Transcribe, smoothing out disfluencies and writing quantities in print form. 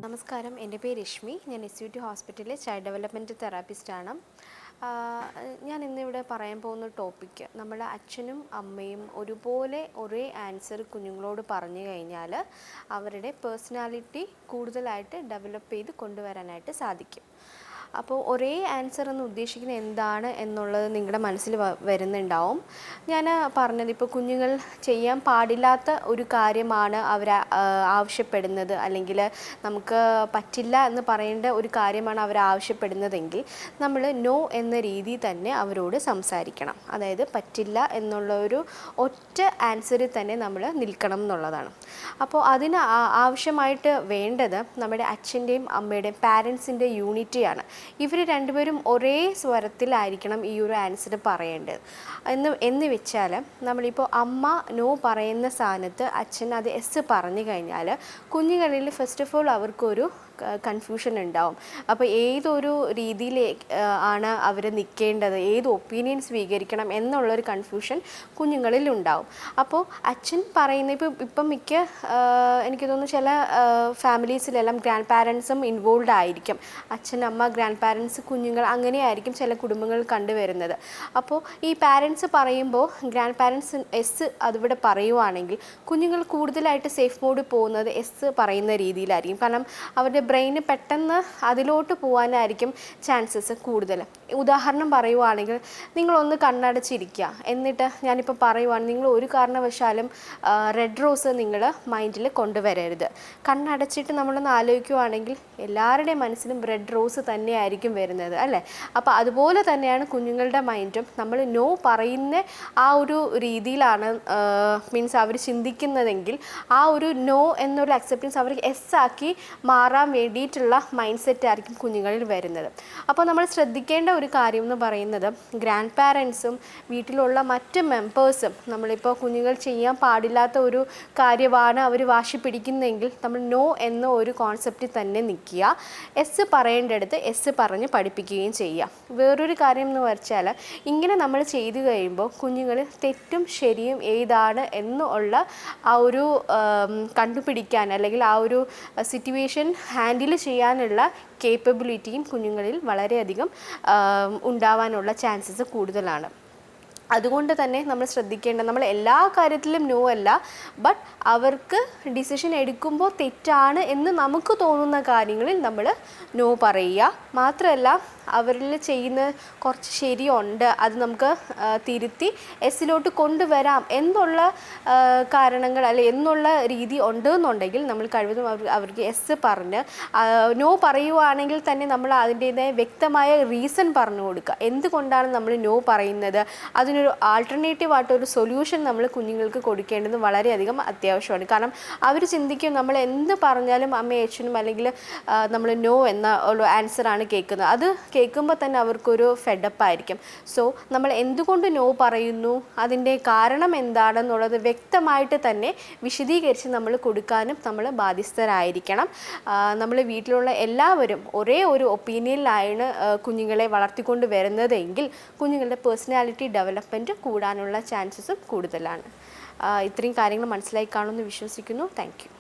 നമസ്കാരം, എൻ്റെ പേര് രശ്മി. ഞാൻ SUT ഹോസ്പിറ്റലിലെ ചൈൽഡ് ഡെവലപ്മെൻറ്റ് തെറാപ്പിസ്റ്റാണ്. ഞാൻ ഇന്നിവിടെ പറയാൻ പോകുന്ന ടോപ്പിക്ക്, നമ്മുടെ അച്ഛനും അമ്മയും ഒരുപോലെ ഒരേ ആൻസർ കുഞ്ഞുങ്ങളോട് പറഞ്ഞു കഴിഞ്ഞാൽ അവരുടെ പേഴ്സണാലിറ്റി കൂടുതലായിട്ട് ഡെവലപ്പ് ചെയ്ത് കൊണ്ടുവരാനായിട്ട് സാധിക്കും. അപ്പോൾ ഒരേ ആൻസർ എന്ന് ഉദ്ദേശിക്കുന്നത് എന്താണ് എന്നുള്ളത് നിങ്ങളുടെ മനസ്സിൽ വരുന്നുണ്ടാവും. ഞാൻ പറഞ്ഞത്, ഇപ്പോൾ കുഞ്ഞുങ്ങൾ ചെയ്യാൻ പാടില്ലാത്ത ഒരു കാര്യമാണ് അവർ ആവശ്യപ്പെടുന്നത്, അല്ലെങ്കിൽ നമുക്ക് പറ്റില്ല എന്ന് പറയേണ്ട ഒരു കാര്യമാണ് അവർ ആവശ്യപ്പെടുന്നതെങ്കിൽ നമ്മൾ നോ എന്ന രീതി തന്നെ അവരോട് സംസാരിക്കണം. അതായത് പറ്റില്ല എന്നുള്ള ഒരു ഒറ്റ ആൻസറിൽ തന്നെ നമ്മൾ നിൽക്കണം എന്നുള്ളതാണ്. അപ്പോൾ അതിന് ആവശ്യമായിട്ട് വേണ്ടത് നമ്മുടെ അച്ഛൻ്റെയും അമ്മയുടെയും പാരൻസിൻ്റെ യൂണിറ്റിയാണ്. ഇവർ രണ്ടുപേരും ഒരേ സ്വരത്തിലായിരിക്കണം ഈ ഒരു ആൻസർ പറയേണ്ടത്. എന്ന് വെച്ചാൽ, നമ്മളിപ്പോൾ അമ്മ നോ പറയുന്ന സ്ഥാനത്ത് അച്ഛൻ അത് എസ് പറഞ്ഞു കഴിഞ്ഞാൽ കുഞ്ഞുങ്ങളിൽ ഫസ്റ്റ് ഓഫ് ഓൾ അവർക്കൊരു കൺഫ്യൂഷൻ ഉണ്ടാവും. അപ്പോൾ ഏതൊരു രീതിയിൽ ആണ് അവർ നിൽക്കേണ്ടത്, ഏത് ഒപ്പീനിയൻ സ്വീകരിക്കണം എന്നുള്ളൊരു കൺഫ്യൂഷൻ കുഞ്ഞുങ്ങളിൽ ഉണ്ടാവും. അപ്പോൾ അച്ഛൻ പറയുന്ന ഇപ്പം മിക്ക എനിക്ക് തോന്നുന്നു ചില ഫാമിലീസിലെല്ലാം ഗ്രാൻഡ് പാരൻസും ഇൻവോൾവ് ആയിരിക്കും. അച്ഛൻ, അമ്മ, ഗ്രാൻഡ് പാരൻസ്, കുഞ്ഞുങ്ങൾ, അങ്ങനെയായിരിക്കും ചില കുടുംബങ്ങൾ കണ്ടുവരുന്നത്. അപ്പോൾ ഈ പാരൻസ് പറയുമ്പോൾ ഗ്രാൻഡ് പാരൻസ് എസ് അതിവിടെ പറയുവാണെങ്കിൽ കുഞ്ഞുങ്ങൾ കൂടുതലായിട്ട് സേഫ് മോഡിൽ പോകുന്നത് എസ് പറയുന്ന രീതിയിലായിരിക്കും. കാരണം അവരുടെ ബ്രെയിന് പെട്ടെന്ന് അതിലോട്ട് പോകാനായിരിക്കും ചാൻസസ് കൂടുതൽ. ഉദാഹരണം പറയുവാണെങ്കിൽ, നിങ്ങളൊന്ന് കണ്ണടച്ചിരിക്കുക, എന്നിട്ട് ഞാനിപ്പോൾ പറയുവാണെങ്കിൽ നിങ്ങൾ ഒരു കാരണവശാലും റെഡ് റോസ് നിങ്ങൾ മൈൻഡിൽ കൊണ്ടുവരരുത്. കണ്ണടച്ചിട്ട് നമ്മളൊന്ന് ആലോചിക്കുവാണെങ്കിൽ എല്ലാവരുടെയും മനസ്സിലും റെഡ് റോസ് തന്നെയായിരിക്കും വരുന്നത്, അല്ലേ? അപ്പോൾ അതുപോലെ തന്നെയാണ് കുഞ്ഞുങ്ങളുടെ മൈൻഡും. നമ്മൾ നോ പറയുന്ന ആ ഒരു രീതിയിലാണ് മീൻസ് അവർ ചിന്തിക്കുന്നതെങ്കിൽ ആ ഒരു നോ എന്നൊരു അക്സെപ്റ്റൻസ് അവർക്ക് എസ് ആക്കി മാറാൻ വേണ്ടിയിട്ടുള്ള മൈൻഡ് സെറ്റ് ആയിരിക്കും കുഞ്ഞുങ്ങളിൽ വരുന്നത്. അപ്പോൾ നമ്മൾ ശ്രദ്ധിക്കേണ്ട ഒരു കാര്യം എന്ന് പറയുന്നത്, ഗ്രാൻഡ് പാരൻസും വീട്ടിലുള്ള മറ്റ് മെമ്പേഴ്സും നമ്മളിപ്പോൾ കുഞ്ഞുങ്ങൾ ചെയ്യാൻ പാടില്ലാത്ത ഒരു കാര്യമാണ് അവർ വാശി പിടിക്കുന്നതെങ്കിൽ നമ്മൾ നോ എന്ന ഒരു കോൺസെപ്റ്റിൽ തന്നെ നിൽക്കുക. എസ് പറയേണ്ടടുത്ത് എസ് പറഞ്ഞ് പഠിപ്പിക്കുകയും ചെയ്യുക. വേറൊരു കാര്യം എന്ന് വെച്ചാൽ, ഇങ്ങനെ നമ്മൾ ചെയ്തു കഴിയുമ്പോൾ കുഞ്ഞുങ്ങൾ തെറ്റും ശരിയും ഏതാണ് എന്നുള്ള ആ ഒരു കണ്ടുപിടിക്കാൻ, അല്ലെങ്കിൽ ആ ഒരു സിറ്റുവേഷൻ ഹാൻഡിൽ ചെയ്യാനുള്ള കേപ്പബിലിറ്റിയും കുഞ്ഞുങ്ങളിൽ വളരെയധികം ഉണ്ടാവാനുള്ള ചാൻസസ് കൂടുതലാണ്. അതുകൊണ്ട് തന്നെ നമ്മൾ ശ്രദ്ധിക്കേണ്ട, നമ്മൾ എല്ലാ കാര്യത്തിലും നോ അല്ല, ബട്ട് അവർക്ക് ഡിസിഷൻ എടുക്കുമ്പോൾ തെറ്റാണ് എന്ന് നമുക്ക് തോന്നുന്ന കാര്യങ്ങളിൽ നമ്മൾ നോ പറയുക. മാത്രമല്ല, അവരിൽ ചെയ്യുന്ന കുറച്ച് ശരിയുണ്ട്, അത് നമുക്ക് തിരുത്തി എസ്സിലോട്ട് കൊണ്ടുവരാം എന്നുള്ള കാരണങ്ങൾ അല്ലെ എന്നുള്ള രീതി ഉണ്ട് എന്നുണ്ടെങ്കിൽ നമ്മൾ കഴിവതും അവർക്ക് എസ് പറഞ്ഞ് നോ പറയുവാണെങ്കിൽ തന്നെ നമ്മൾ അതിൻ്റേതായ വ്യക്തമായ റീസൺ പറഞ്ഞു കൊടുക്കുക. എന്തുകൊണ്ടാണ് നമ്മൾ നോ പറയുന്നത്, അതിനൊരു ആൾട്ടർനേറ്റീവ് ആയിട്ടൊരു സൊല്യൂഷൻ നമ്മൾ കുഞ്ഞുങ്ങൾക്ക് കൊടുക്കേണ്ടത് വളരെയധികം അത്യാവശ്യമാണ്. കാരണം അവർ ചിന്തിക്കും, നമ്മൾ എന്ത് പറഞ്ഞാലും അമ്മയും അച്ഛനും അല്ലെങ്കിൽ നമ്മൾ നോ എന്ന ഒരു ആൻസറാണ് കേൾക്കുന്നത്. അത് കേൾക്കുമ്പോൾ തന്നെ അവർക്കൊരു ഫെഡപ്പ് ആയിരിക്കും. സോ നമ്മൾ എന്തുകൊണ്ട് നോ പറയുന്നു, അതിൻ്റെ കാരണം എന്താണെന്നുള്ളത് വ്യക്തമായിട്ട് തന്നെ വിശദീകരിച്ച് നമ്മൾ കൊടുക്കാനും നമ്മൾ ബാധ്യസ്ഥരായിരിക്കണം. നമ്മൾ വീട്ടിലുള്ള എല്ലാവരും ഒരേ ഒരു ഒപ്പീനിയനിലാണ് കുഞ്ഞുങ്ങളെ വളർത്തിക്കൊണ്ട് വരുന്നതെങ്കിൽ കുഞ്ഞുങ്ങളുടെ പേഴ്സണാലിറ്റി ഡെവലപ്മെൻറ്റ് കൂടാനുള്ള ചാൻസസും കൂടുതലാണ്. ഇത്രയും കാര്യങ്ങൾ മനസ്സിലായി കാണുമെന്ന് വിശ്വസിക്കുന്നു. Thank you.